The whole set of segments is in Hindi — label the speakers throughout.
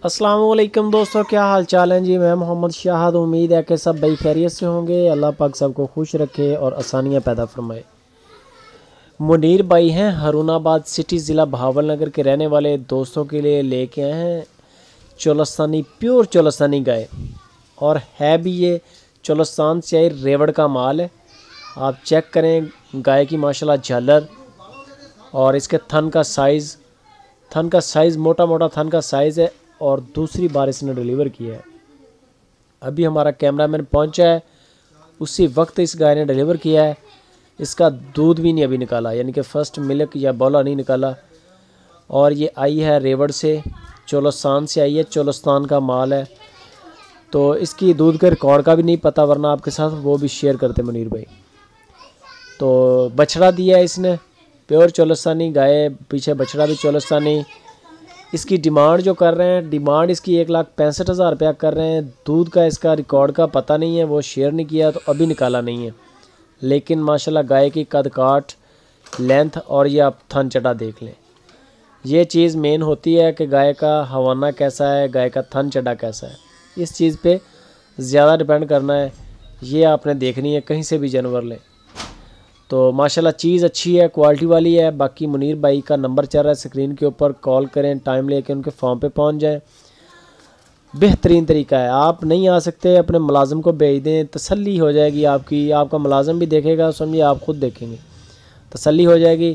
Speaker 1: अस्सलाम वालेकुम दोस्तों, क्या हाल चाल है जी। मैं मोहम्मद शाहद। उम्मीद है कि सब भाई खैरियत से होंगे। अल्लाह पाक सबको खुश रखे और आसानियाँ पैदा फरमाए। मुनीर भाई हैं हारूनाबाद सिटी ज़िला भावलनगर के रहने वाले दोस्तों के लिए लेके आए हैं चोलस्तानी, प्योर चोलस्तानी गाय। और है भी ये चोलस्तान से आई रेवड़ का माल है। आप चेक करें गाय की माशाल्लाह झालर और इसके थन का साइज़ मोटा मोटा थन का साइज़ है। और दूसरी बार इसने डिलीवर किया है। अभी हमारा कैमरामैन पहुंचा है, उसी वक्त इस गाय ने डिलीवर किया है। इसका दूध भी नहीं अभी निकाला, यानी कि फ़र्स्ट मिल्क या बौला नहीं निकाला। और ये आई है रेवड़ से, चोलस्तान से आई है, चोलस्तान का माल है। तो इसकी दूध के रिकॉर्ड का भी नहीं पता, वरना आपके साथ वो भी शेयर करते मुनीर भाई। तो बछड़ा दिया है इसने, प्योर चोलस्तानी गाय, पीछे बछड़ा भी चोलस्तानी। इसकी डिमांड जो कर रहे हैं, डिमांड इसकी 1,65,000 रुपया कर रहे हैं। दूध का इसका रिकॉर्ड का पता नहीं है, वो शेयर नहीं किया तो अभी निकाला नहीं है। लेकिन माशाल्लाह गाय की कद काट, लेंथ और ये आप थन चटा देख लें। ये चीज़ मेन होती है कि गाय का हवाना कैसा है, गाय का थन चटा कैसा है। इस चीज़ पे ज़्यादा डिपेंड करना है, ये आपने देखनी है कहीं से भी जानवर लें। तो माशाल्लाह चीज़ अच्छी है, क्वालिटी वाली है। बाकी मुनीर भाई का नंबर चल रहा है स्क्रीन के ऊपर, कॉल करें, टाइम लेके उनके फॉर्म पे पहुंच जाएं। बेहतरीन तरीका है। आप नहीं आ सकते, अपने मुलाजिम को भेज दें, तसल्ली हो जाएगी आपकी। आपका मुलाजिम भी देखेगा, समझिए आप खुद देखेंगे, तसल्ली हो जाएगी।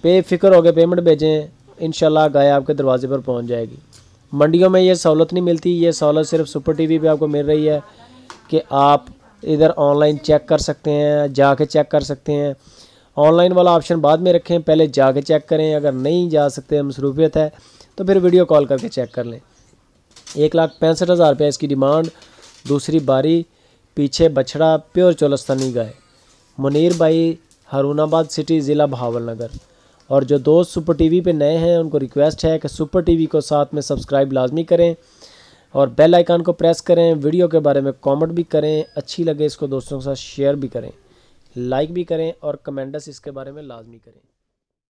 Speaker 1: बेफिक्र हो गए, पेमेंट भेजें, इंशाल्लाह गाय आपके दरवाजे पर पहुँच जाएगी। मंडियों में ये सहूलत नहीं मिलती, ये सहूलत सिर्फ सुपर टीवी पे आपको मिल रही है कि आप इधर ऑनलाइन चेक कर सकते हैं, जाके चेक कर सकते हैं। ऑनलाइन वाला ऑप्शन बाद में रखें, पहले जाके चेक करें। अगर नहीं जा सकते, मसरूफियत है, तो फिर वीडियो कॉल करके चेक कर लें। 1,65,000 रुपये इसकी डिमांड। दूसरी बारी, पीछे बछड़ा, प्योर चोलस्तानी गाय। मुनीर भाई हारूनाबाद सिटी ज़िला भावलनगर। और जो दोस्त सुपर टीवी पे नए हैं, उनको रिक्वेस्ट है कि सुपर टीवी को साथ में सब्सक्राइब लाजमी करें और बेल आइकन को प्रेस करें। वीडियो के बारे में कमेंट भी करें, अच्छी लगे इसको दोस्तों के साथ शेयर भी करें, लाइक भी करें और कमेंट्स इसके बारे में लाजमी करें।